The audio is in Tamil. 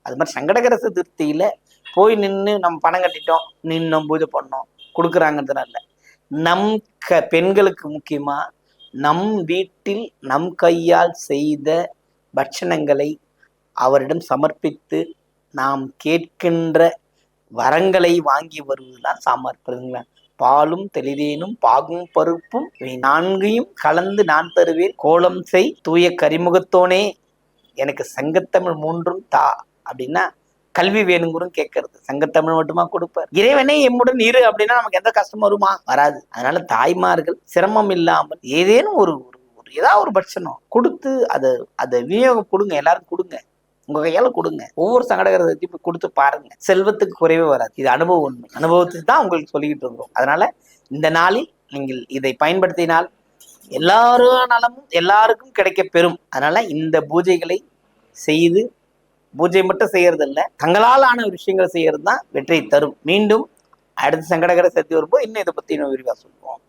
அது மாதிரி சங்கடகர சதுர்த்தியில போய் நின்று நம்ம பணம் கட்டிட்டோம் நின்னோம் பூஜை பண்ணோம் கொடுக்குறாங்கிறதுனால நம் பெண்களுக்கு முக்கியமா நம் வீட்டில் நம் கையால் செய்த பட்சணங்களை அவரிடம் சமர்ப்பித்து நாம் கேட்கின்ற வரங்களை வாங்கி வருவதுதான் சாமர்த்தியங்களா. பாலும் தெளிதேனும் பாகும் பருப்பும் இவை நான்கையும் கலந்து நான் தருவேன் கோலம் செய் தூய கரிமுகத்தோனே எனக்கு சங்கத்தமிழ் மூன்றும் தா அப்படின்னா கல்வி வேணுங்கிறோம் கேட்கறது. சங்கத்தமிழ் மட்டுமா கொடுப்பார்? இறைவனே எம்முடன் இரு அப்படின்னா நமக்கு எந்த கஷ்டம் வருமா? வராது. அதனால தாய்மார்கள் சிரமம் இல்லாமல் ஏதேனும் ஒரு ஏதாவது ஒரு பட்சணம் கொடுத்து அதை விநியோகம் கொடுங்க, எல்லாரும் கொடுங்க, உங்க கையால கொடுங்க. ஒவ்வொரு சங்கடகரத்தையும் கொடுத்து பாருங்க, செல்வத்துக்கு குறைவே வராது. இது அனுபவ உண்மை, அனுபவத்துக்கு தான் உங்களுக்கு சொல்லிக்கிட்டு இருக்கிறோம். அதனால இந்த நாளில் நீங்கள் இதை பயன்படுத்தினால் எல்லாரும் நலமும் எல்லாருக்கும் கிடைக்க பெறும். அதனால இந்த பூஜைகளை செய்து, பூஜை மட்டும் செய்யறது இல்லை, தங்களால் ஆன விஷயங்களை செய்யறது தான் வெற்றியை தரும். மீண்டும் அடுத்த சங்கடகர சதுர்த்தி வரும்போது இன்னும் இதை பத்தி இன்னும் விரிவாக சொல்லுவோம்.